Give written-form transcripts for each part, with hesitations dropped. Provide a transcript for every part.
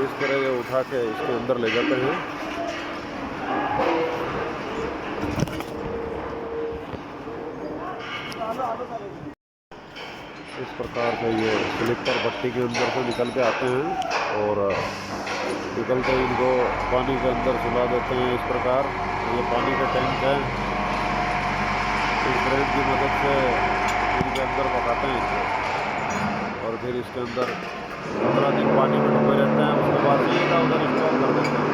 इस तरह ये उठा के इसके अंदर ले जाते हैं। इस प्रकार से ये स्लीपर भट्टी के अंदर से निकल के आते हैं और निकलते ही इनको पानी के अंदर सुला देते हैं। इस प्रकार ये पानी का टैंक है, इस ब्रेड की मदद से इनके अंदर पकाते हैं इनको और फिर इसके अंदर 15 दिन पानी में डूबे रहते हैं। उसके बाद इधर उधर स्टॉप कर देते हैं।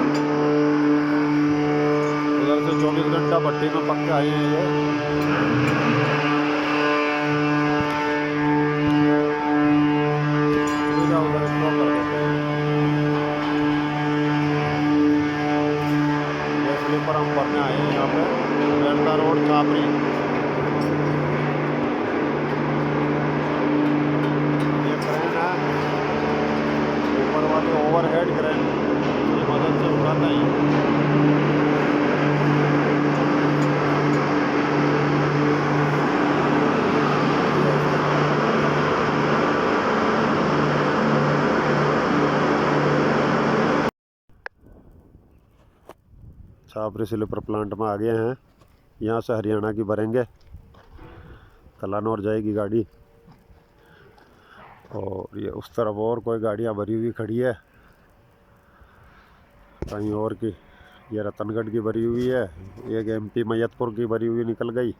उधर से 24 घंटा भट्टी में पक के आए हैं ये। पर हम भरने आए हैं यहाँ पे मेड़ता रोड छापरी। ये क्रेन है, ऊपर वाली ओवरहेड क्रेन की मदद से उठाता है। छापरी स्लीपर प्लांट में आ गए हैं। यहाँ से हरियाणा की भरेंगे, कलानौर जाएगी गाड़ी और ये उस तरफ और कोई गाड़ियाँ भरी हुई खड़ी है कहीं और की। ये रतनगढ़ की भरी हुई है, एक एमपी मैयतपुर की भरी हुई निकल गई।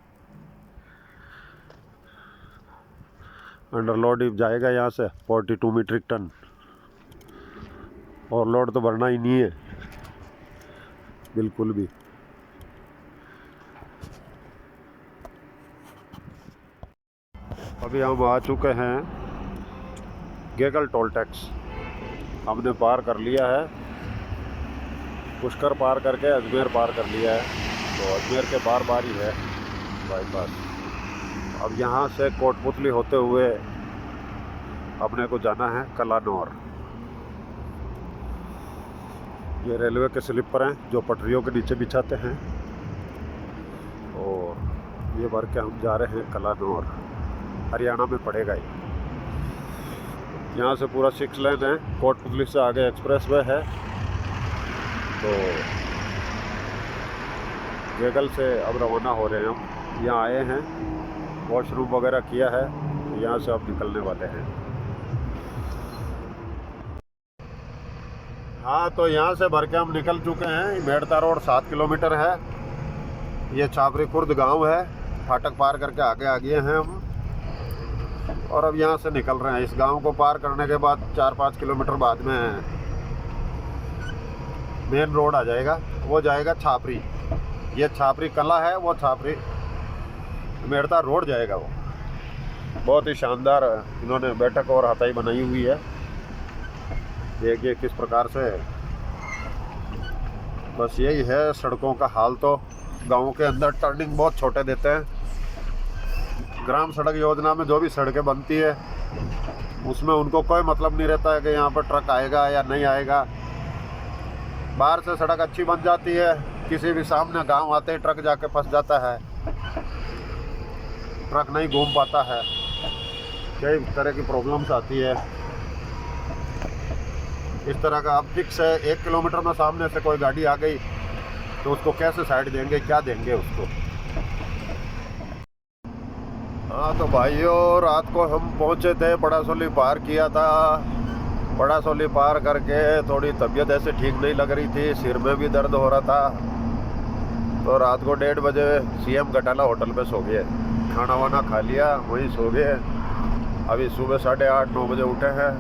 अंडरलोड जाएगा यहाँ से 42 मीट्रिक टन। ओवरलोड तो भरना ही नहीं है बिल्कुल भी। अभी हम आ चुके हैं गेगल टोल टैक्स। हमने पार कर लिया है, पुष्कर पार करके अजमेर पार कर लिया है, तो अजमेर के बार बार ही है बाईपास। अब यहाँ से कोटपुतली होते हुए अपने को जाना है कलानौर। ये रेलवे के स्लीपर हैं जो पटरियों के नीचे बिछाते हैं और ये भर के हम जा रहे हैं कलानौर। हरियाणा में पड़ेगा ये। यहाँ से पूरा 6 लेन है, कोटपुतली से आगे एक्सप्रेस वे है। तो गेगल से अब रवाना हो रहे हैं हम। यहाँ आए हैं, वॉशरूम वगैरह किया है, यहाँ से अब निकलने वाले हैं। हाँ, तो यहाँ से भर के हम निकल चुके हैं। मेड़ता रोड 7 किलोमीटर है। ये छापरी खुर्द गांव है, फाटक पार करके आगे आ गए हैं हम और अब यहाँ से निकल रहे हैं। इस गांव को पार करने के बाद 4-5 किलोमीटर बाद में मेन रोड आ जाएगा, वो जाएगा छापरी। ये छापरी कला है, वो छापरी मेड़ता रोड जाएगा। वो बहुत ही शानदार इन्होंने बैठक और हथाई बनाई हुई है। देखिए किस प्रकार से। बस यही है सड़कों का हाल। तो गाँव के अंदर टर्निंग बहुत छोटे देते हैं। ग्राम सड़क योजना में जो भी सड़कें बनती है उसमें उनको कोई मतलब नहीं रहता है कि यहाँ पर ट्रक आएगा या नहीं आएगा। बाहर से सड़क अच्छी बन जाती है, किसी भी सामने गांव आते ही ट्रक जाके फंस जाता है, ट्रक नहीं घूम पाता है, कई तरह की प्रॉब्लम्स आती है। इस तरह का अब फिक्स है, 1 किलोमीटर में सामने से कोई गाड़ी आ गई तो उसको कैसे साइड देंगे, क्या देंगे उसको। हाँ तो भाइयों, रात को हम पहुँचे थे, बड़ा सोली पार किया था। बड़ा सोली पार करके थोड़ी तबीयत ऐसे ठीक नहीं लग रही थी, सिर में भी दर्द हो रहा था। तो रात को 1:30 बजे सीएम घटाला होटल पे सो गए। खाना वाना खा लिया, वहीं सो गए। अभी सुबह 8:30-9 बजे उठे हैं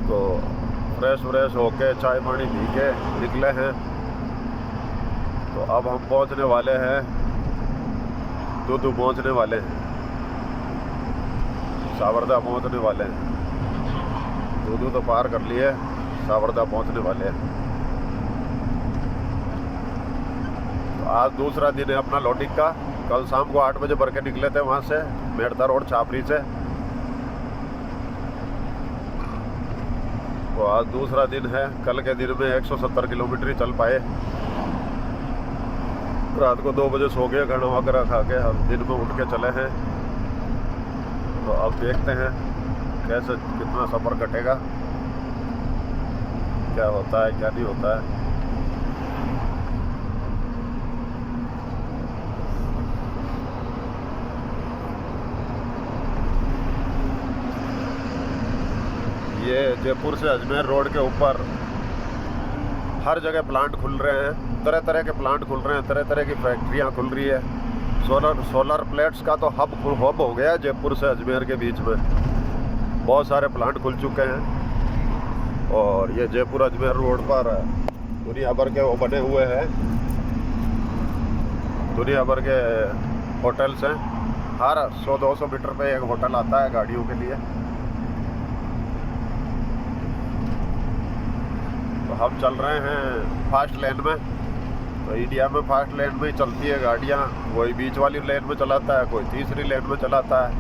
तो फ्रेश होके चाय पानी पी के निकले हैं। तो अब हम पहुंचने वाले हैं, दूदू पहुंचने वाले हैं, सावरदा पहुंचने वाले हैं। दूदू तो पार कर लिए, सावरदा पहुंचने वाले हैं। तो आज दूसरा दिन है अपना लोडिंग का। कल शाम को 8 बजे भर के निकले थे वहाँ से, मेड़ता रोड छापरी से। तो आज दूसरा दिन है। कल के दिन में 170 किलोमीटर ही चल पाए। रात को 2 बजे सो गए, खाना वगैरह खा के हम दिन में उठ के चले हैं। तो अब देखते हैं कैसे कितना सफ़र कटेगा। क्या होता है क्या नहीं होता है। ये जयपुर से अजमेर रोड के ऊपर हर जगह प्लांट खुल रहे हैं, तरह तरह के प्लांट खुल रहे हैं, तरह तरह की फैक्ट्रियां खुल रही है। सोलर प्लेट्स का तो हब हो गया जयपुर से अजमेर के बीच में, बहुत सारे प्लांट खुल चुके हैं। और ये जयपुर अजमेर रोड पर दुनिया भर के वो बने हुए हैं, दुनिया भर के होटल्स हैं। हर 100-200 मीटर पे एक होटल आता है गाड़ियों के लिए। तो हम चल रहे हैं फास्ट लेन में। तो इंडिया में फास्ट लेन में ही चलती है गाड़ियाँ, कोई बीच वाली लेन में चलाता है, कोई तीसरी लेन में चलाता है।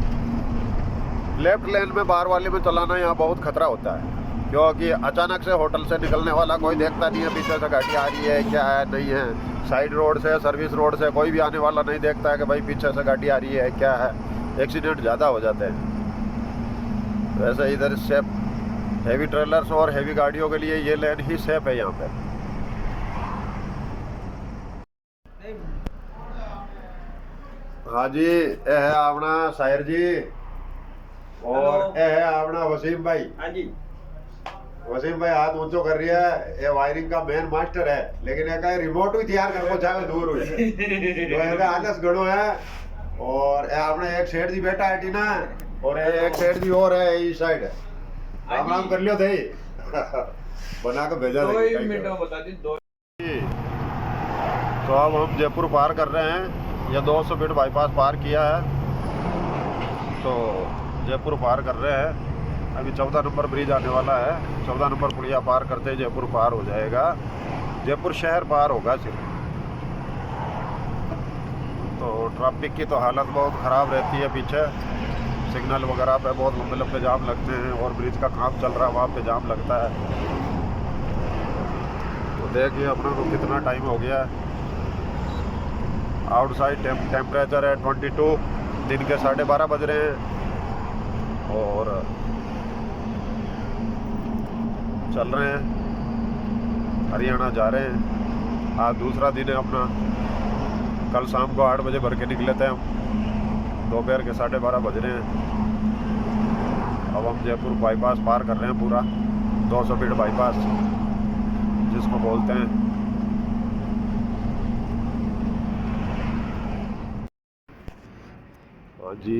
लेफ्ट लेन में बाहर वाले में चलाना यहाँ बहुत खतरा होता है, क्योंकि अचानक से होटल से निकलने वाला कोई देखता नहीं है पीछे से गाड़ी आ रही है क्या है नहीं है। साइड रोड से, सर्विस रोड से कोई भी आने वाला नहीं देखता है कि भाई पीछे से गाड़ी आ रही है क्या है। एक्सीडेंट ज़्यादा हो जाते हैं। वैसे इधर सेफ, हैवी ट्रेलर्स और हैवी गाड़ियों के लिए ये लेन ही सेफ है यहाँ पे। हाँ जी, ये है अपना शायर जी और ये है अपना वसीम भाई। हाँ जी, वसीम भाई हाथ ऊंचो कर रही है, ये वायरिंग का मेन मास्टर है, लेकिन एक रिमोट भी तैयार कर को जावे दूर हुई तो इनका आलस गड़ो है। और ये अपने एक सेठ जी बैठा है टीना, और एक सेठ जी और है इस साइड। राम राम कर लियो थे बना के भेजा दे। तो अब हम जयपुर पार कर रहे हैं, ये 200 फीट बाईपास पार किया है, तो जयपुर पार कर रहे हैं। अभी 14 नंबर ब्रिज आने वाला है, 14 नंबर पुलिया पार करते ही जयपुर पार हो जाएगा, जयपुर शहर पार होगा सिर्फ। तो ट्रैफिक की तो हालत बहुत ख़राब रहती है, पीछे सिग्नल वगैरह पे बहुत लंबे लंबे जाम लगते हैं, और ब्रिज का काम चल रहा है वहाँ पे जाम लगता है। तो देखिए अपना को कितना टाइम हो गया है। आउटसाइड टेम्परेचर है 22, दिन के 12:30 बज रहे हैं, और चल रहे हैं, हरियाणा जा रहे हैं। आज दूसरा दिन है अपना। कल शाम को 8 बजे भर के निकले थे हम, दोपहर के 12:30 बज रहे हैं। अब हम जयपुर बाईपास पार कर रहे हैं, पूरा 200 फीट बाईपास जिसको बोलते हैं। हाँ जी,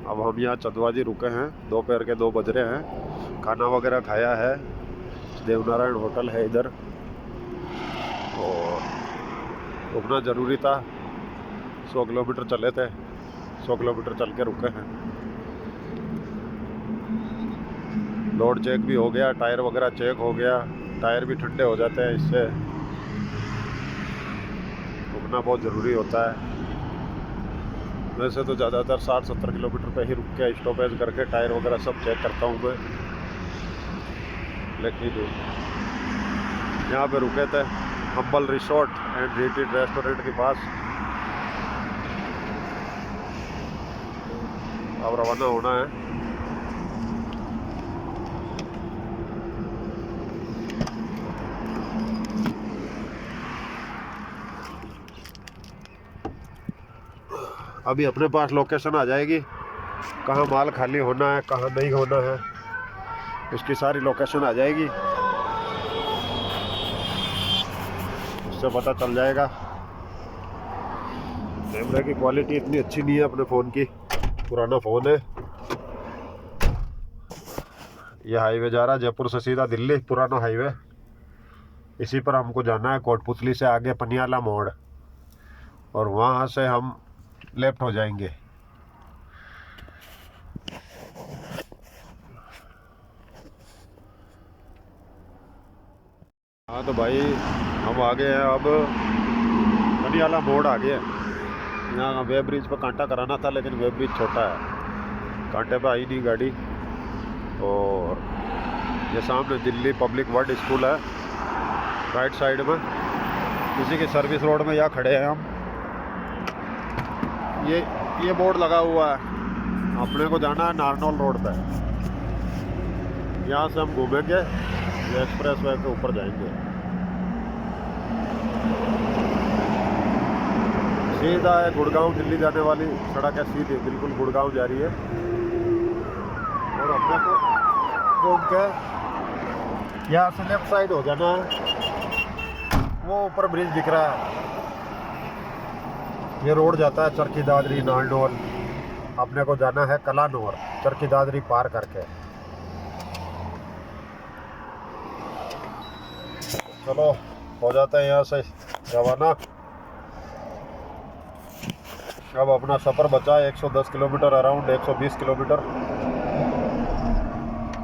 अब हम यहाँ चंदवाजी रुके हैं, दोपहर के 2 बज रहे हैं। खाना वगैरह खाया है, देवनारायण होटल है इधर, और रुकना ज़रूरी था। 100 किलोमीटर चले थे, 100 किलोमीटर चल के रुके हैं। लोड चेक भी हो गया, टायर वगैरह चेक हो गया, टायर भी ठंडे हो जाते हैं इससे। रुकना बहुत ज़रूरी होता है। वैसे तो ज़्यादातर 60-70 किलोमीटर पे ही रुक के स्टॉपेज करके टायर वगैरह सब चेक करता हूँ मैं, लेकिन यहाँ पे रुके थे humble resort and retreat restaurant के पास। अब रवाना होना है। अभी अपने पास लोकेशन आ जाएगी, कहाँ माल खाली होना है, कहाँ नहीं होना है, उसकी सारी लोकेशन आ जाएगी, उससे पता चल जाएगा। कैमरे की क्वालिटी इतनी अच्छी नहीं है अपने फ़ोन की, पुराना फ़ोन है। ये हाईवे जा रहा है जयपुर से सीधा दिल्ली, पुराना हाईवे। इसी पर हमको जाना है, कोटपुतली से आगे पनियाला मोड़, और वहाँ से हम लेफ्ट हो जाएंगे। हाँ तो भाई हम आ गए हैं, अब पनियाला मोड़ आ गए हैं। यहाँ वे ब्रिज पर कांटा कराना था, लेकिन वे ब्रिज छोटा है, कांटे पे आई नहीं गाड़ी। और ये सामने दिल्ली पब्लिक वर्ल्ड स्कूल है, राइट साइड में। इसी की सर्विस रोड में यहाँ खड़े हैं हम। ये बोर्ड लगा हुआ है, अपने को जाना है नारनौल रोड पे। यहाँ से हम घूमेंगे ये एक्सप्रेस वे के ऊपर जाएंगे, सीधा है गुड़गांव दिल्ली जाने वाली सड़क है, सीधी बिल्कुल गुड़गांव जा रही है। और अपने को घूम के यहाँ से लेफ्ट साइड हो जाना है, वो ऊपर ब्रिज दिख रहा है, ये रोड जाता है चरखी दादरी नारनौल। अपने को जाना है कलानौर, चरखी दादरी पार करके। चलो हो जाता है यहाँ से रवाना। अब अपना सफ़र बचा है 110 किलोमीटर, अराउंड 120 किलोमीटर।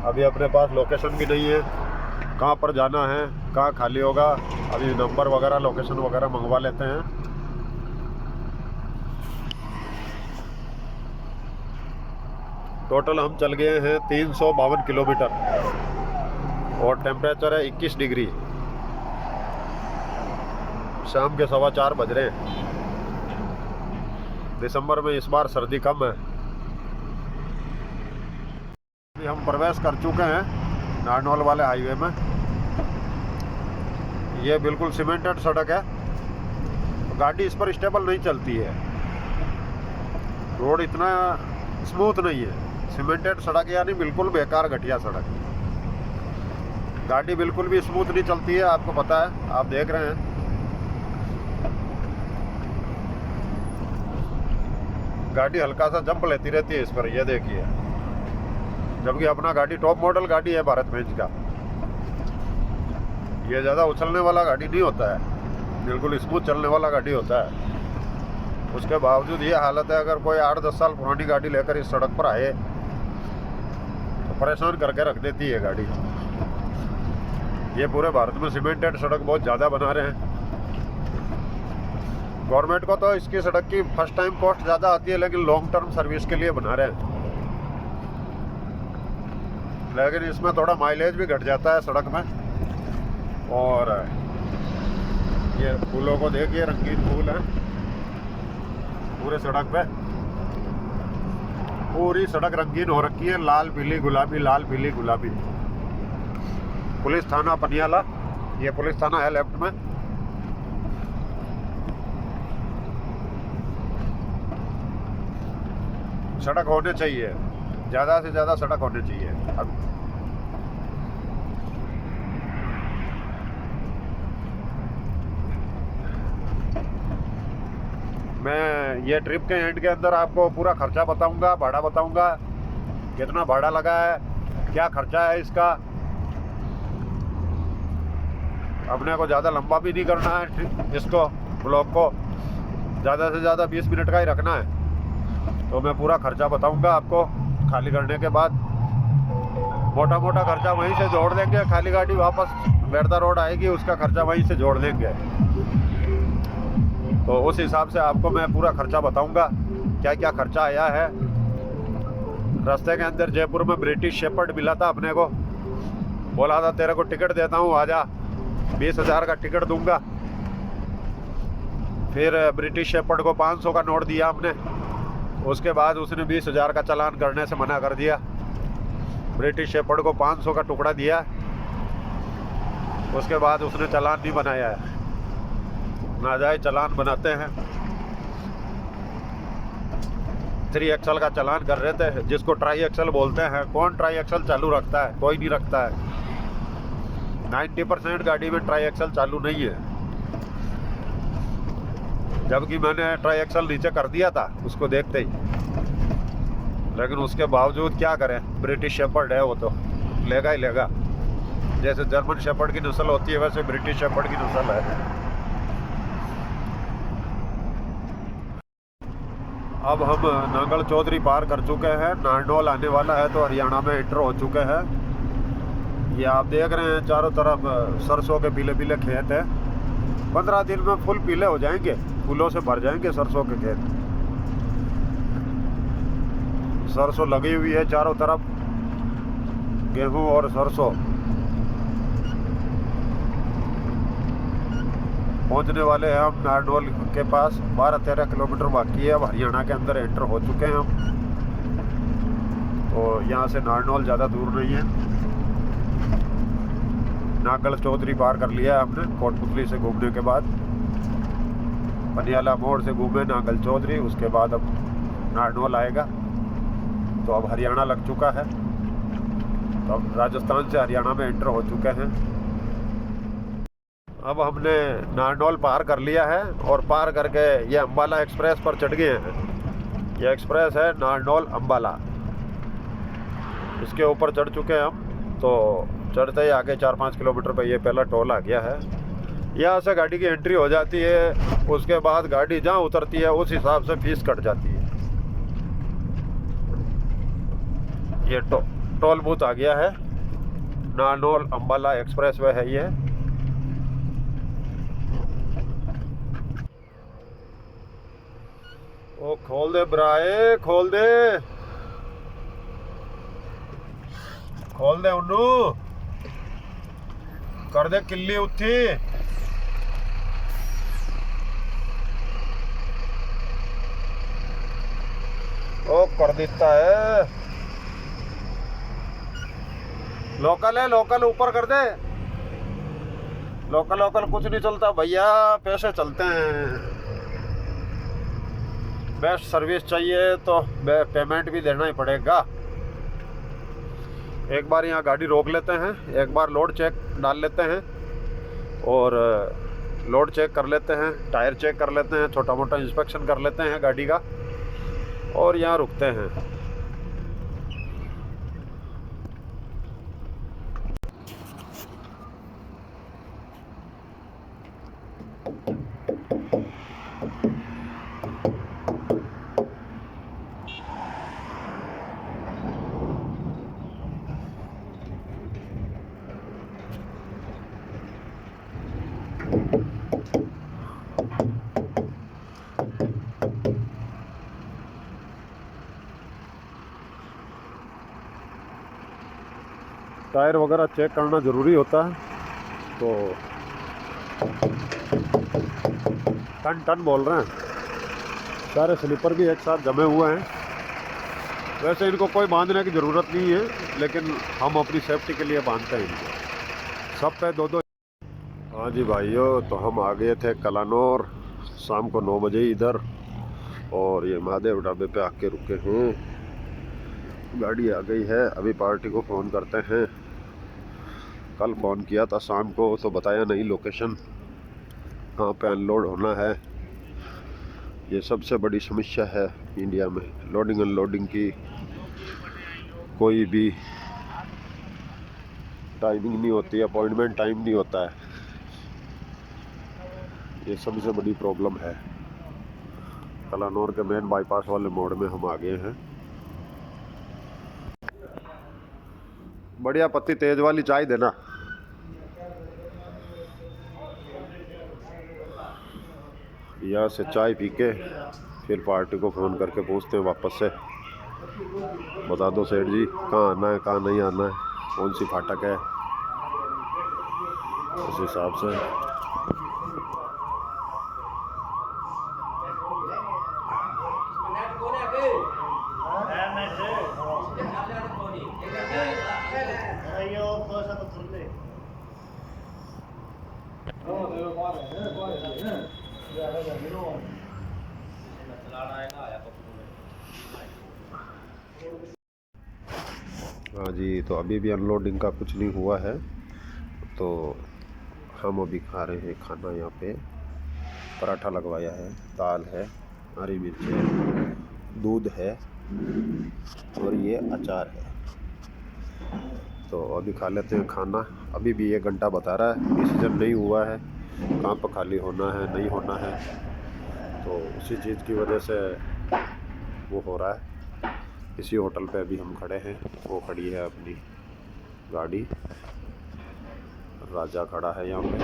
अभी अपने पास लोकेशन भी नहीं है, कहाँ पर जाना है, कहाँ खाली होगा। अभी नंबर वगैरह लोकेशन वगैरह मंगवा लेते हैं। टोटल हम चल गए हैं 352 किलोमीटर और टेम्परेचर है 21 डिग्री। शाम के 4:15 बज रहे हैं। दिसंबर में इस बार सर्दी कम है। अभी हम प्रवेश कर चुके हैं नारनौल वाले हाईवे में। ये बिल्कुल सीमेंटेड सड़क है, गाड़ी इस पर स्टेबल नहीं चलती है, रोड इतना स्मूथ नहीं है। सीमेंटेड सड़क यानी बिल्कुल बेकार घटिया सड़क, गाड़ी बिल्कुल भी स्मूथ नहीं चलती है, आपको पता है, आप देख रहे हैं। गाड़ी हल्का सा जंप लेती रहती है इस पर, ये देखिए। जबकि अपना गाड़ी टॉप मॉडल गाड़ी है भारत बेंज का, ये ज़्यादा उछलने वाला गाड़ी नहीं होता है, बिल्कुल स्मूथ चलने वाला गाड़ी होता है। उसके बावजूद ये हालत है, अगर कोई 8-10 साल पुरानी गाड़ी लेकर इस सड़क पर आए तो परेशान करके रख देती है गाड़ी। ये पूरे भारत में सीमेंटेड सड़क बहुत ज़्यादा बना रहे हैं। गवर्नमेंट को तो इसकी सड़क की फर्स्ट टाइम कॉस्ट ज़्यादा आती है, लेकिन लॉन्ग टर्म सर्विस के लिए बना रहे हैं। लेकिन इसमें थोड़ा माइलेज भी घट जाता है सड़क में। और ये फूलों को देखिए, रंगीन फूल है पूरे सड़क पे। पूरी सड़क रंगीन हो रखी है, लाल पीली गुलाबी, लाल पीली गुलाबी। पुलिस थाना पनियाला, ये पुलिस थाना है लेफ्ट में। सड़क होने चाहिए, ज़्यादा से ज़्यादा सड़क होने चाहिए। अब मैं ये ट्रिप के एंड के अंदर आपको पूरा खर्चा बताऊंगा, भाड़ा बताऊंगा, कितना भाड़ा लगा है, क्या खर्चा है इसका। अपने को ज़्यादा लंबा भी नहीं करना है इसको, ब्लॉग को ज़्यादा से ज़्यादा 20 मिनट का ही रखना है। तो मैं पूरा खर्चा बताऊंगा आपको खाली करने के बाद। मोटा मोटा खर्चा वहीं से जोड़ देंगे, खाली गाड़ी वापस बेड़दा रोड आएगी, उसका खर्चा वहीं से जोड़ देंगे। तो उस हिसाब से आपको मैं पूरा खर्चा बताऊंगा, क्या क्या खर्चा आया है। रास्ते के अंदर जयपुर में ब्रिटिश शेपर्ड मिला था अपने को, बोला था तेरे को टिकट देता हूँ, आजा, 20,000 का टिकट दूंगा। फिर ब्रिटिश शेपर्ड को 500 का नोट दिया हमने, उसके बाद उसने 20,000 का चालान करने से मना कर दिया। ब्रिटिश शेपर्ड को 500 का टुकड़ा दिया, उसके बाद उसने चालान नहीं बनाया है। नाजायज चालान बनाते हैं। 3 एक्सल का चालान कर रहे थे, जिसको ट्राई एक्सल बोलते हैं। कौन ट्राई एक्सल चालू रखता है? कोई नहीं रखता है। 90% गाड़ी में ट्राई एक्सल चालू नहीं है, जबकि मैंने ट्राई एक्सल नीचे कर दिया था उसको देखते ही। लेकिन उसके बावजूद क्या करें, ब्रिटिश शेपर्ड है, वो तो लेगा ही लेगा। जैसे जर्मन शेपर्ड की नस्ल होती है, वैसे ब्रिटिश शेपर्ड की नस्ल है। अब हम नांगल चौधरी पार कर चुके हैं, नारनौल आने वाला है, तो हरियाणा में एंटर हो चुके हैं। ये आप देख रहे हैं चारों तरफ सरसों के पीले पीले खेत हैं। 15 दिन में फुल पीले हो जाएंगे, फूलों से भर जाएंगे सरसों के खेत। सरसों लगी हुई है चारों तरफ, गेहूं और सरसों। पहुंचने वाले हैं हम नारनौल के पास। 12-13 किलोमीटर बाकी है, अब हरियाणा के अंदर एंटर हो चुके हैं हम। तो यहाँ से नारनौल ज़्यादा दूर नहीं है। नागल चौधरी पार कर लिया हमने कोटपुतली से घूमने के बाद। पनियाला मोड़ से घूमे नागल चौधरी, उसके बाद अब नारनौल आएगा। तो अब हरियाणा लग चुका है, तो अब राजस्थान से हरियाणा में एंटर हो चुके हैं। अब हमने नारनौल पार कर लिया है और पार करके ये अम्बाला एक्सप्रेस पर चढ़ गए हैं। ये एक्सप्रेस है नारनौल अम्बाला, इसके ऊपर चढ़ चुके हैं हम। तो चढ़ते ही आगे 4-5 किलोमीटर पे ये पहला टोल आ गया है। यहाँ से गाड़ी की एंट्री हो जाती है, उसके बाद गाड़ी जहाँ उतरती है उस हिसाब से फीस कट जाती है। ये टोल बूथ आ गया है, नारनौल अम्बाला एक्सप्रेस वे है ये। ओ खोल दे ब्राए, खोल दे, खोल दे उन्नू, कर दे किल्ली उठी। ओ कर देता है, लोकल है, लोकल ऊपर कर दे। लोकल लोकल कुछ नहीं चलता भैया, पैसे चलते हैं। बेस्ट सर्विस चाहिए तो पेमेंट भी देना ही पड़ेगा। एक बार यहाँ गाड़ी रोक लेते हैं, एक बार लोड चेक डाल लेते हैं और लोड चेक कर लेते हैं, टायर चेक कर लेते हैं, छोटा मोटा इंस्पेक्शन कर लेते हैं गाड़ी का और यहाँ रुकते हैं। टायर वगैरह चेक करना ज़रूरी होता है। तो टन टन बोल रहे हैं, सारे स्लीपर भी एक साथ जमे हुए हैं। वैसे इनको कोई बांधने की ज़रूरत नहीं है, लेकिन हम अपनी सेफ्टी के लिए बांधते हैं इनको, सब पे 2-2। हाँ जी भाइयों, तो हम आ गए थे कलानौर शाम को 9 बजे इधर, और ये महादेव ढाबे पे आके रुके हैं। गाड़ी आ गई है, अभी पार्टी को फ़ोन करते हैं। कल फ़ोन किया था शाम को, तो बताया नहीं लोकेशन कहाँ पे अनलोड होना है। ये सबसे बड़ी समस्या है इंडिया में, लोडिंग अनलोडिंग की कोई भी टाइमिंग नहीं होती, अपॉइंटमेंट टाइम नहीं होता है। ये सबसे बड़ी प्रॉब्लम है। कलानौर के मेन बाईपास वाले मोड़ में हम आ गए हैं। बढ़िया पत्ती तेज वाली चाय देना। यहाँ से चाय पी के फिर पार्टी को फ़ोन करके पूछते हैं वापस से, बता दो सेठ जी कहाँ आना है, कहाँ नहीं आना है, कौन सी फाटक है, उस हिसाब से। हाँ जी, तो अभी भी अनलोडिंग का कुछ नहीं हुआ है, तो हम अभी खा रहे हैं खाना। यहाँ पे पराठा लगवाया है, दाल है, हरी मिर्च है, दूध है और ये अचार है। तो अभी खा लेते हैं खाना। अभी भी 1 घंटा बता रहा है, डिसीजन नहीं हुआ है कहाँ पर खाली होना है नहीं होना है, तो उसी चीज़ की वजह से वो हो रहा है। इसी होटल पे अभी हम खड़े हैं, वो खड़ी है अपनी गाड़ी, राजा खड़ा है यहाँ पे,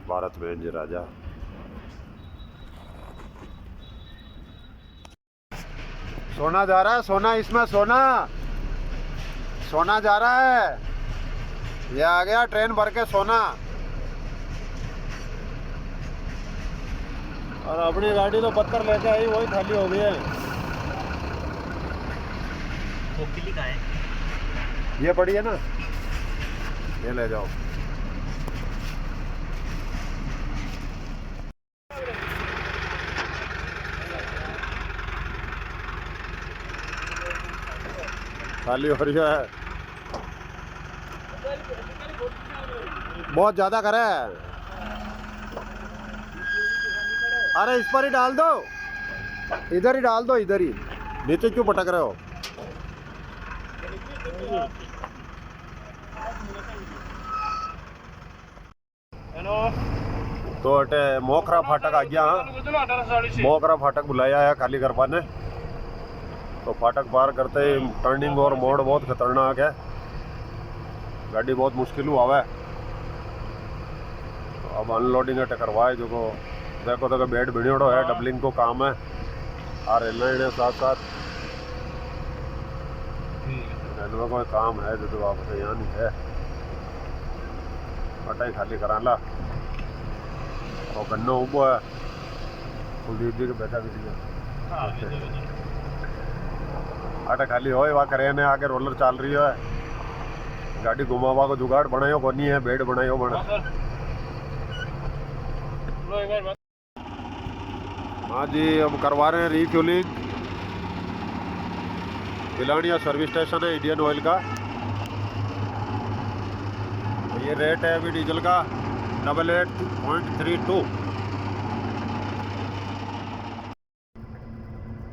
भारत में राजा। सोना जा रहा है, सोना इसमें, सोना सोना जा रहा है। ये आ गया ट्रेन भर के सोना। और अपनी गाड़ी तो पत्थर लेके आई, वही खाली हो गई है। ये पड़ी है ना, ये ले जाओ। खाली हो रही है, बहुत ज्यादा करे। अरे इस पर ही डाल दो, इधर ही डाल दो, इधर ही। नीचे क्यों पटक रहे हो? तो अटे मोखरा फाटक आ गया। मोखरा फाटक बुलाया है खाली करवा ने। तो फाटक पार करते ही टर्निंग और मोड़ बहुत खतरनाक है, गाड़ी बहुत मुश्किल हुआ है। तो अब अनलोडिंग अटे करवाए जो को देखो तो बेड भिड़ियोड़ो है, डबलिंग को काम है। और रेलवे साथ साथ रेलवे को काम है जो वापस यहाँ नहीं है। अटा ही खाली कराला और गन्नो उबो है कुलदीप जी के बेटा भी आटा खाली हो वहाँ करे ने आके रोलर चाल रही है, गाड़ी घुमावा को जुगाड़ बनायो कोनी है, बेड बनायो बना। हाँ जी, हम करवा रहे हैं रिफ्यूलिंग। बिलानिया सर्विस स्टेशन है इंडियन ऑयल का। ये रेट है अभी डीजल का 88.32।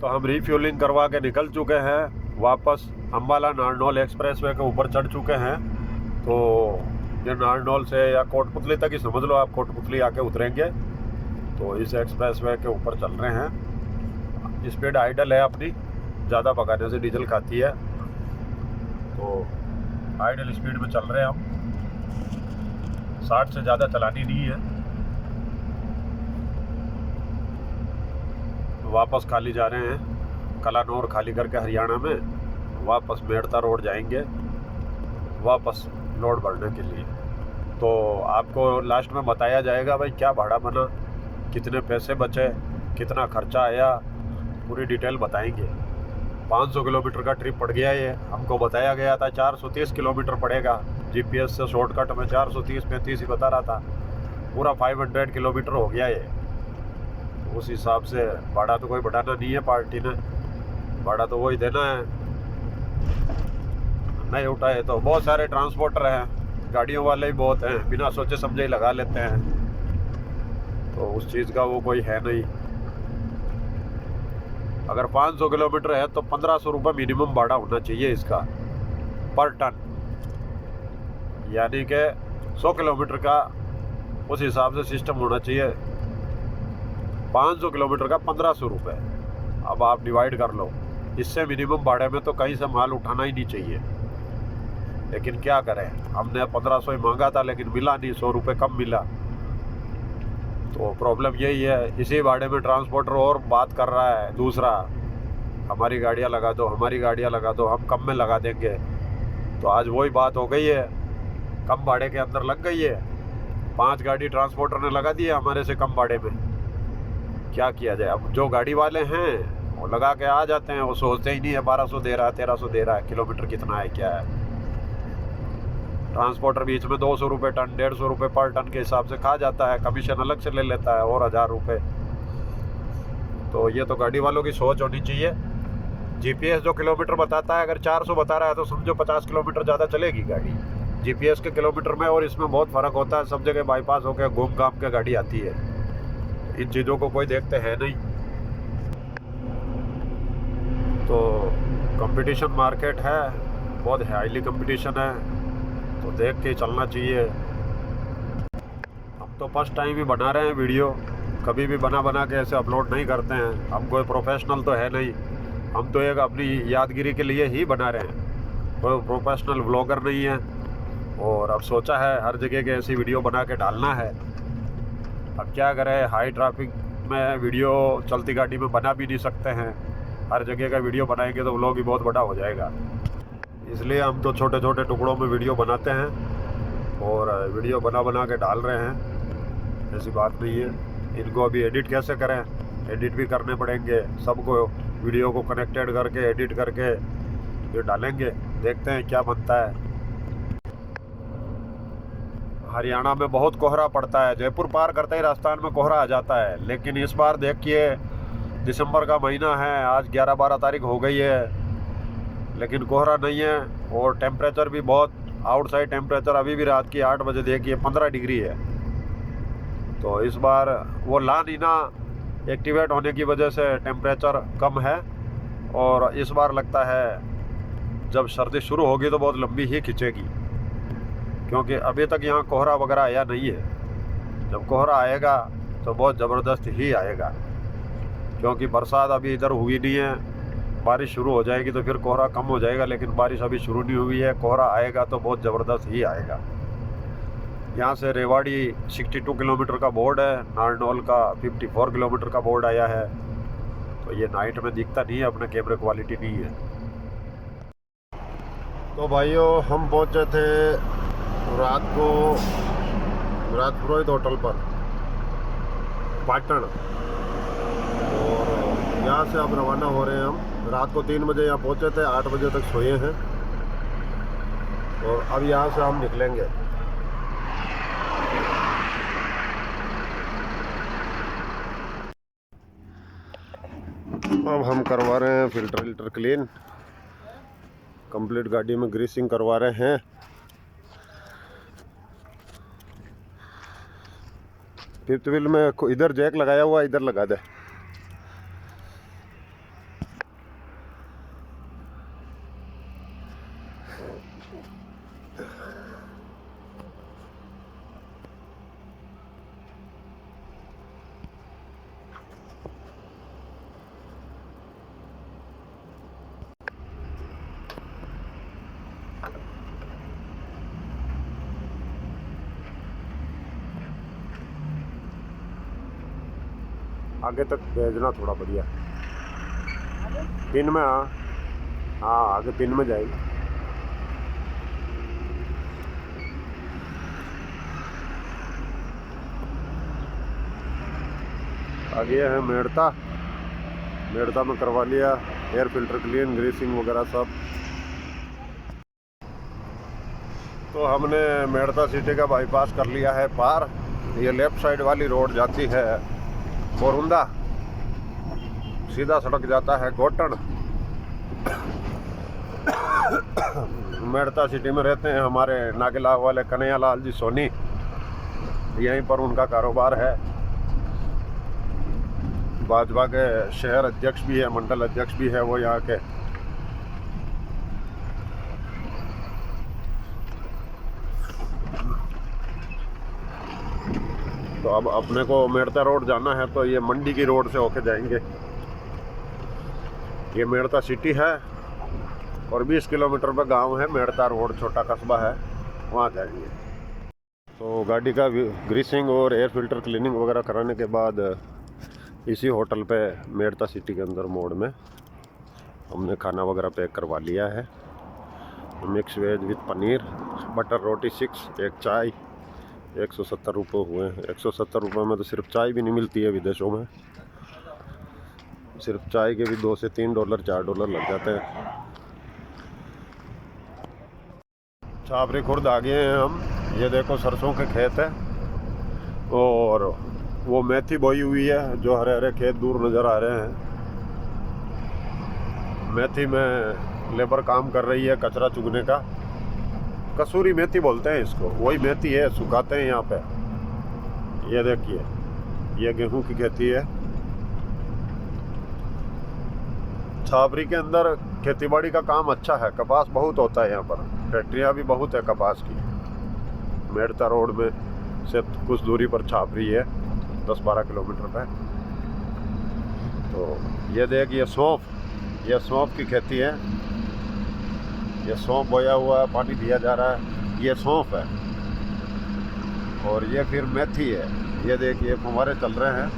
तो हम रिफ्यूलिंग करवा के निकल चुके हैं वापस। अम्बाला नारनौल एक्सप्रेसवे के ऊपर चढ़ चुके हैं। तो ये नारनौल से या कोटपुतली तक ही समझ लो आप, कोटपुतली आके उतरेंगे। तो इस एक्सप्रेसवे के ऊपर चल रहे हैं। स्पीड आइडल है अपनी, ज़्यादा भगाने से डीजल खाती है। तो आइडल स्पीड में चल रहे हैं हम, 60 से ज़्यादा चलानी नहीं है। वापस खाली जा रहे हैं, कलानौर खाली करके हरियाणा में वापस मेड़ता रोड जाएंगे वापस लोड भरने के लिए। तो आपको लास्ट में बताया जाएगा भाई क्या भाड़ा बना, कितने पैसे बचे, कितना खर्चा आया, पूरी डिटेल बताएंगे। 500 किलोमीटर का ट्रिप पड़ गया ये, हमको बताया गया था 430 किलोमीटर पड़ेगा। जीपीएस से शॉर्टकट में 430-35 ही बता रहा था, पूरा 500 किलोमीटर हो गया ये। उस हिसाब से भाड़ा तो कोई बढ़ाना नहीं है पार्टी ने, भाड़ा तो वही देना है। नहीं उठाए तो बहुत सारे ट्रांसपोर्टर हैं, गाड़ियों वाले ही बहुत हैं, बिना सोचे समझे ही लगा लेते हैं। तो उस चीज़ का वो कोई है नहीं। अगर 500 किलोमीटर है तो 1500 रुपये मिनिमम भाड़ा होना चाहिए इसका पर टन, यानी कि 100 किलोमीटर का उस हिसाब से सिस्टम होना चाहिए। 500 किलोमीटर का 1500 रुपये। अब आप डिवाइड कर लो, इससे मिनिमम भाड़े में तो कहीं से माल उठाना ही नहीं चाहिए। लेकिन क्या करें, हमने 1500 ही मांगा था लेकिन मिला नहीं, 100 रुपये कम मिला। तो प्रॉब्लम यही है। इसी भाड़े में ट्रांसपोर्टर और बात कर रहा है दूसरा, हमारी गाड़ियाँ लगा दो, हमारी गाड़ियाँ लगा दो, हम कम में लगा देंगे। तो आज वही बात हो गई है, कम भाड़े के अंदर लग गई है। 5 गाड़ी ट्रांसपोर्टर ने लगा दी है हमारे से कम भाड़े में। क्या किया जाए। अब जो गाड़ी वाले हैं वो लगा के आ जाते हैं, वो सोचते ही नहीं है 1200 दे रहा है, 1300 दे रहा है, किलोमीटर कितना है क्या है। ट्रांसपोर्टर बीच में 200 रुपये टन, 150 रुपये पर टन के हिसाब से खा जाता है, कमीशन अलग से ले लेता है और 1000 रुपये। तो ये तो गाड़ी वालों की सोच होनी चाहिए। जीपीएस जो किलोमीटर बताता है, अगर 400 बता रहा है तो समझो 50 किलोमीटर ज़्यादा चलेगी गाड़ी जीपीएस के किलोमीटर में। और इसमें बहुत फ़र्क होता है, सब जगह बाईपास होकर घूम घाम के गाड़ी आती है। इन चीज़ों को कोई देखते हैं नहीं। तो कंपटीशन मार्केट है, बहुत हाईली कंपटीशन है, तो देख के चलना चाहिए। हम तो फर्स्ट टाइम ही बना रहे हैं वीडियो, कभी भी बना के ऐसे अपलोड नहीं करते हैं। हम कोई प्रोफेशनल तो है नहीं, हम तो एक अपनी यादगिरी के लिए ही बना रहे हैं, कोई प्रोफेशनल व्लॉगर नहीं है। और अब सोचा है हर जगह के ऐसी वीडियो बना के डालना है। अब क्या करें, हाई ट्रैफिक में वीडियो चलती गाड़ी में बना भी नहीं सकते हैं, हर जगह का वीडियो बनाएंगे तो व्लॉग भी बहुत बड़ा हो जाएगा। इसलिए हम तो छोटे छोटे टुकड़ों में वीडियो बनाते हैं और वीडियो बना के डाल रहे हैं, ऐसी बात नहीं है। इनको अभी एडिट कैसे करें, एडिट भी करने पड़ेंगे सबको, वीडियो को कनेक्टेड करके एडिट करके ये डालेंगे, देखते हैं क्या बनता है। हरियाणा में बहुत कोहरा पड़ता है, जयपुर पार करते ही राजस्थान में कोहरा आ जाता है। लेकिन इस बार देखिए, दिसंबर का महीना है, आज 11-12 तारीख हो गई है, लेकिन कोहरा नहीं है। और टेम्परेचर भी बहुत, आउटसाइड टेम्परेचर अभी भी रात की 8 बजे देखिए 15 डिग्री है। तो इस बार वो ला नीना एक्टिवेट होने की वजह से टेम्परेचर कम है। और इस बार लगता है जब सर्दी शुरू होगी तो बहुत लंबी ही खिंचेगी, क्योंकि अभी तक यहाँ कोहरा वगैरह आया नहीं है। जब कोहरा आएगा तो बहुत ज़बरदस्त ही आएगा, क्योंकि बरसात अभी इधर हुई नहीं है। बारिश शुरू हो जाएगी तो फिर कोहरा कम हो जाएगा, लेकिन बारिश अभी शुरू नहीं हुई है। कोहरा आएगा तो बहुत ज़बरदस्त ही आएगा। यहाँ से रेवाड़ी 62 किलोमीटर का बोर्ड है, नारनौल का 54 किलोमीटर का बोर्ड आया है। तो ये नाइट में दिखता नहीं है, अपने कैमरे क्वालिटी नहीं है। तो भाइयों, हम पहुँचे थे रात को पुरोहित होटल पर पाटन, और यहाँ से अब रवाना हो रहे हैं हम। रात को 3 बजे यहाँ पहुँचे थे, 8 बजे तक सोए हैं, और अब यहाँ से हम निकलेंगे। अब हम करवा रहे हैं फिल्टर क्लीन, कंप्लीट गाड़ी में ग्रीसिंग करवा रहे हैं। फिफ्थ व्हील में इधर जैक लगाया हुआ, इधर लगा दे। आगे तक भेजना थोड़ा बढ़िया, पिन में। हाँ आगे पिन में जाएगी। आगे है मेड़ता में करवा लिया एयर फिल्टर क्लीन, ग्रीसिंग वगैरह सब। तो हमने मेड़ता सिटी का बाईपास कर लिया है पार। ये लेफ्ट साइड वाली रोड जाती है बोरुंदा, सीधा सड़क जाता है गोटन। मेड़ता सिटी में रहते हैं हमारे नागेला वाले कन्हैयालाल जी सोनी, यहीं पर उनका कारोबार है। भाजपा के शहर अध्यक्ष भी है, मंडल अध्यक्ष भी है वो यहाँ के। तो अब अपने को मेड़ता रोड जाना है, तो ये मंडी की रोड से होके जाएंगे। ये मेड़ता सिटी है और 20 किलोमीटर पर गांव है मेड़ता रोड, छोटा कस्बा है, वहाँ जाएंगे। तो गाड़ी का ग्रीसिंग और एयर फिल्टर क्लीनिंग वगैरह कराने के बाद इसी होटल पे मेड़ता सिटी के अंदर मोड़ में हमने खाना वगैरह पैक करवा लिया है। Mix veg with paneer, butter रोटी 6, एक चाय। 170 रुपये हुए हैं। 170 रुपये में तो सिर्फ चाय भी नहीं मिलती है विदेशों में। सिर्फ चाय के भी $2 से $3 $4 लग जाते हैं। छाबरी खुर्द आ गए हैं हम। ये देखो सरसों के खेत है और वो मेथी बोई हुई है, जो हरे हरे खेत दूर नज़र आ रहे हैं। मेथी में लेबर काम कर रही है कचरा चुगने का। कसूरी मेथी बोलते हैं इसको, वही मेथी है, सुखाते हैं यहाँ पे। ये देखिए, ये गेहूं की खेती है। छाबरी के अंदर खेतीबाड़ी का काम अच्छा है, कपास बहुत होता है यहाँ पर, फैक्ट्रियाँ भी बहुत है कपास की। मेड़ता रोड में से कुछ दूरी पर छाबरी है, 10-12 किलोमीटर पे। तो ये देख, ये सौंफ की खेती है। ये सौंफ बोया हुआ है, पानी दिया जा रहा है। ये सौंफ है और ये फिर मेथी है। ये देखिए फुहारे चल रहे हैं।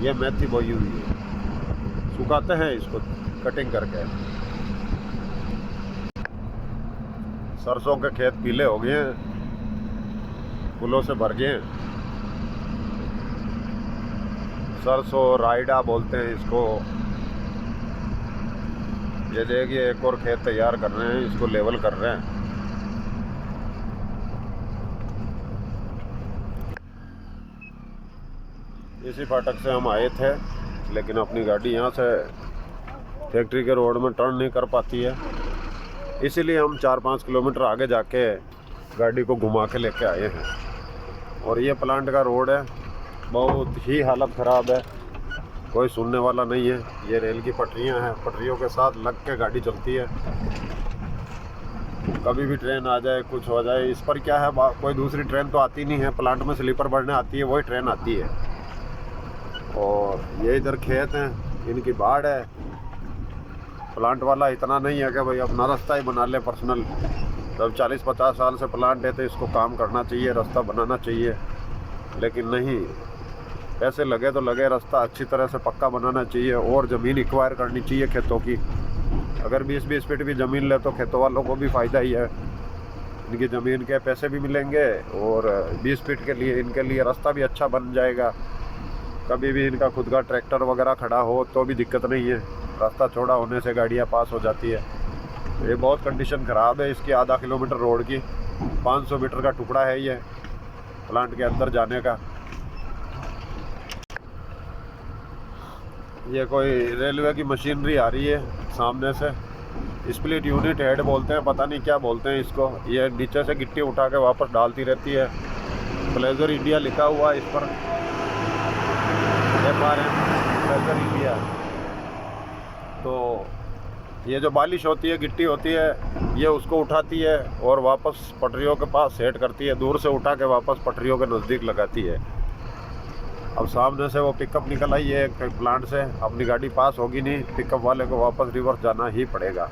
ये मेथी बोई हुई है, सुखाते हैं इसको कटिंग करके। सरसों के खेत पीले हो गए हैं, फूलों से भर गए हैं। सरसों राइडा बोलते हैं इसको। ये देखिए एक और खेत तैयार कर रहे हैं, इसको लेवल कर रहे हैं। इसी फाटक से हम आए थे, लेकिन अपनी गाड़ी यहाँ से फैक्ट्री के रोड में टर्न नहीं कर पाती है, इसीलिए हम 4-5 किलोमीटर आगे जाके गाड़ी को घुमा के लेके आए हैं। और ये प्लांट का रोड है, बहुत ही हालत ख़राब है, कोई सुनने वाला नहीं है। ये रेल की पटरियां हैं, पटरियों के साथ लग के गाड़ी चलती है, कभी भी ट्रेन आ जाए, कुछ हो जाए। इस पर क्या है, कोई दूसरी ट्रेन तो आती नहीं है, प्लांट में स्लीपर भरने आती है, वही ट्रेन आती है। और ये इधर खेत हैं, इनकी बाढ़ है। प्लांट वाला इतना नहीं है कि भाई अपना रास्ता ही बना ले पर्सनल। जब 40-50 साल से प्लांट है तो इसको काम करना चाहिए, रास्ता बनाना चाहिए, लेकिन नहीं, पैसे लगे तो लगे, रास्ता अच्छी तरह से पक्का बनाना चाहिए और ज़मीन एक्वायर करनी चाहिए खेतों की। अगर 20-20 फीट भी ज़मीन ले तो खेतों वालों को भी फ़ायदा ही है, इनकी ज़मीन के पैसे भी मिलेंगे और 20 फीट के लिए इनके लिए रास्ता भी अच्छा बन जाएगा। कभी भी इनका खुद का ट्रैक्टर वगैरह खड़ा हो तो भी दिक्कत नहीं है, रास्ता चौड़ा होने से गाड़ियाँ पास हो जाती है। ये बहुत कंडीशन ख़राब है इसकी, आधा किलोमीटर रोड की, 500 मीटर का टुकड़ा है ये प्लांट के अंदर जाने का। ये कोई रेलवे की मशीनरी आ रही है सामने से, स्प्लिट यूनिट हेड बोलते हैं, पता नहीं क्या बोलते हैं इसको। ये नीचे से गिट्टी उठा के वापस डालती रहती है। प्लेजर इंडिया लिखा हुआ है इस पर, प्लेजर इंडिया। तो ये जो बालिश होती है, गिट्टी होती है, ये उसको उठाती है और वापस पटरियों के पास सेट करती है, दूर से उठा के वापस पटरियों के नज़दीक लगाती है। अब सामने से वो पिकअप निकल आई है प्लांट से, अपनी गाड़ी पास होगी नहीं, पिकअप वाले को वापस रिवर्स जाना ही पड़ेगा।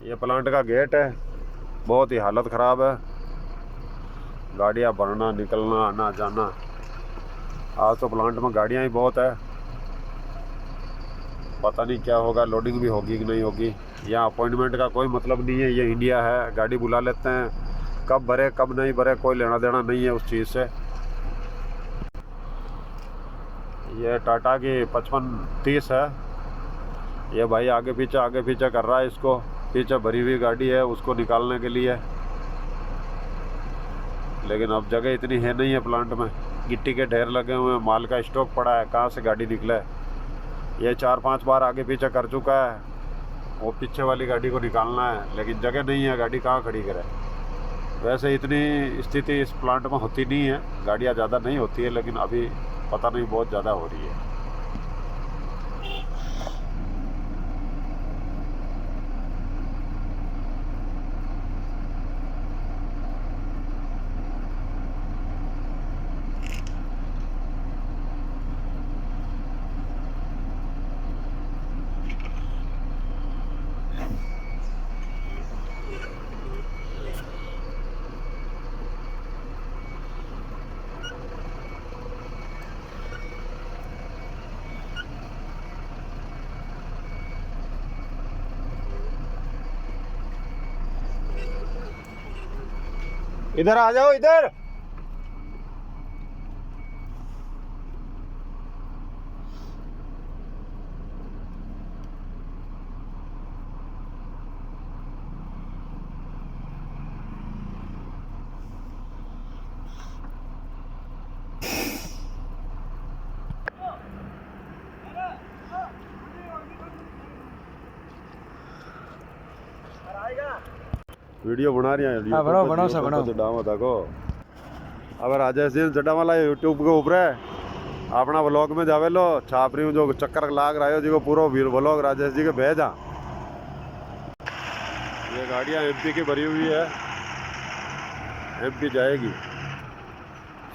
ये प्लांट का गेट है, बहुत ही हालत ख़राब है, गाड़ियाँ भरना, निकलना, आना जाना। आज तो प्लांट में गाड़ियाँ ही बहुत है, पता नहीं क्या होगा, लोडिंग भी होगी कि नहीं होगी। यहाँ अपॉइंटमेंट का कोई मतलब नहीं है, ये इंडिया है, गाड़ी बुला लेते हैं, कब भरे कब नहीं भरे कोई लेना देना नहीं है उस चीज़ से। ये टाटा की 5530 है, ये भाई आगे पीछे कर रहा है इसको, पीछे भरी हुई गाड़ी है उसको निकालने के लिए, लेकिन अब जगह इतनी है नहीं है प्लांट में, गिट्टी के ढेर लगे हुए हैं, माल का स्टॉक पड़ा है, कहाँ से गाड़ी निकले। ये 4-5 बार आगे पीछे कर चुका है, वो पीछे वाली गाड़ी को निकालना है, लेकिन जगह नहीं है, गाड़ी कहाँ खड़ी करे। वैसे इतनी स्थिति इस प्लांट में होती नहीं है, गाड़ियाँ ज़्यादा नहीं होती है, लेकिन अभी पता नहीं बहुत ज़्यादा हो रही है। इधर आ जाओ, इधर। वीडियो बना रही है, हाँ बनाओ सा बनाओ। देखो अब राजेश जी जड्डा वाला यूट्यूब के ऊपर है, अपना व्लॉग में जावे लो, छाप रही हूँ जो चक्कर लाग रहा है जी को पूरा व्लॉग राजेश जी के भेजा। ये गाड़ियाँ एमपी की भरी हुई है, एमपी जाएगी।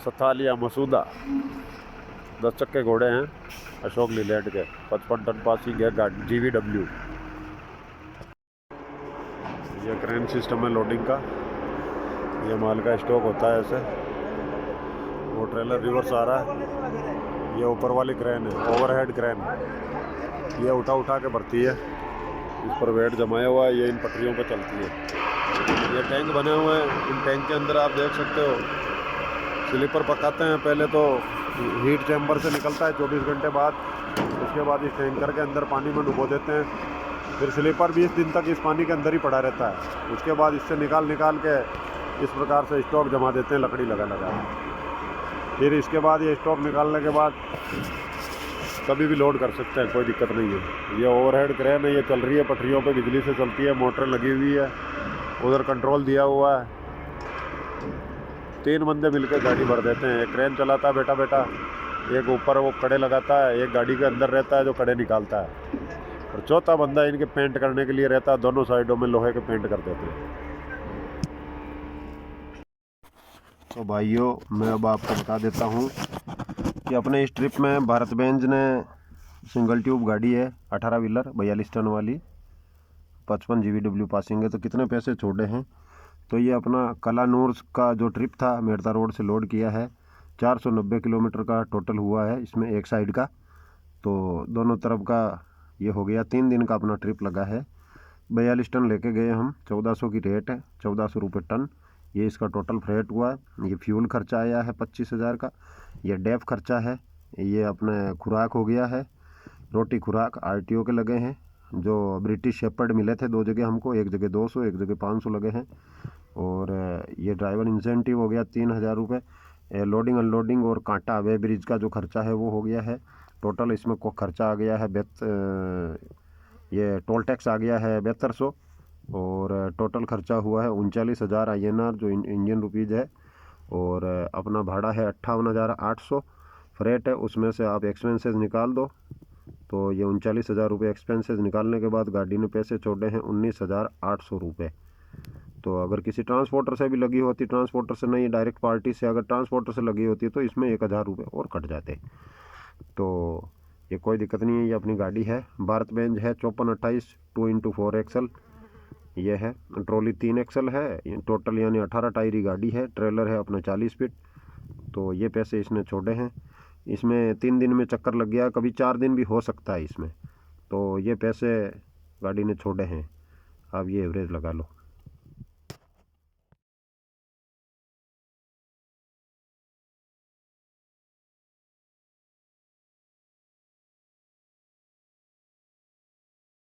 सथालिया मसूदा 10 चक्के घोड़े हैं अशोक लीलैंड के, 55 टन पासिंग है गाड़ी, GVW। ये क्रेन सिस्टम है लोडिंग का, ये माल का स्टॉक होता है ऐसे। वो ट्रेलर रिवर्स आ रहा है, ये ऊपर वाली क्रेन है, ओवरहेड क्रेन, ये उठा के भरती है, इस पर वेट जमाया हुआ है, ये इन पटरियों पर चलती है। ये टैंक बने हुए हैं, इन टैंक के अंदर आप देख सकते हो स्लीपर पकाते हैं, पहले तो हीट चैम्बर से निकलता है 24 घंटे बाद, उसके बाद इस टैंकर के अंदर पानी में डुबो देते हैं, फिर स्लीपर 20 दिन तक इस पानी के अंदर ही पड़ा रहता है। उसके बाद इससे निकाल के इस प्रकार से स्टॉक जमा देते हैं लकड़ी लगा। फिर इसके बाद ये स्टॉक निकालने के बाद कभी भी लोड कर सकते हैं, कोई दिक्कत नहीं है। ये ओवरहेड क्रेन है, ये चल रही है पटरियों पे, बिजली से चलती है, मोटर लगी हुई है, उधर कंट्रोल दिया हुआ है। 3 बंदे मिलकर गाड़ी भर देते हैं। एक क्रेन चलाता है बेटा, एक ऊपर वो कड़े लगाता है, एक गाड़ी के अंदर रहता है जो कड़े निकालता है, और चौथा बंदा इनके पेंट करने के लिए रहता है। दोनों साइडों में लोहे के पेंट कर देते हैं। तो भाइयों, मैं अब आपको बता देता हूँ कि अपने इस ट्रिप में भारत बेंज ने सिंगल ट्यूब गाड़ी है, 18 व्हीलर 42 टन वाली, 55 GVW पासिंग है, तो कितने पैसे छोड़े हैं। तो ये अपना कलानूर का जो ट्रिप था मेड़ता रोड से लोड किया है, 490 किलोमीटर का टोटल हुआ है इसमें एक साइड का। तो दोनों तरफ का ये हो गया, 3 दिन का अपना ट्रिप लगा है। 42 टन लेके गए हम, 1400 की रेट है, 1400 रुपये टन ये इसका टोटल फ्रेट हुआ है। ये फ्यूल खर्चा आया है 25,000 का, ये डेफ खर्चा है, ये अपने खुराक हो गया है, रोटी खुराक RTO के लगे हैं, जो ब्रिटिश शेपर्ड मिले थे 2 जगह हमको, एक जगह 200 एक जगह 500 लगे हैं। और ये ड्राइवर इंसेंटिव हो गया 3,000 रुपये। लोडिंग अनलोडिंग और कांटा वे ब्रिज का जो खर्चा है वो हो गया है। टोटल इसमें को खर्चा आ गया है ये टोल टैक्स आ गया है 7200, और टोटल खर्चा हुआ है 39,000 INR जो इंडियन रुपीज़ है। और अपना भाड़ा है 58,800। फ्रेट है, उसमें से आप एक्सपेंसेस निकाल दो, तो ये 39,000 रुपये एक्सपेंसेस निकालने के बाद गाड़ी ने पैसे छोड़े हैं 19,800 रुपये। तो अगर किसी ट्रांसपोर्टर से भी लगी होती, ट्रांसपोर्टर से नहीं डायरेक्ट पार्टी से, अगर ट्रांसपोर्टर से लगी होती तो इसमें 1,000 रुपये और कट जाते। तो ये कोई दिक्कत नहीं है, ये अपनी गाड़ी है, भारत बेंज है 5428 2x4 एक्सल। ये है ट्रॉली 3 एक्सल है टोटल, यानी 18 टायरी गाड़ी है। ट्रेलर है अपना 40 फीट। तो ये पैसे इसने छोड़े हैं। इसमें 3 दिन में चक्कर लग गया, कभी 4 दिन भी हो सकता है इसमें। तो ये पैसे गाड़ी ने छोड़े हैं, आप ये एवरेज लगा लो।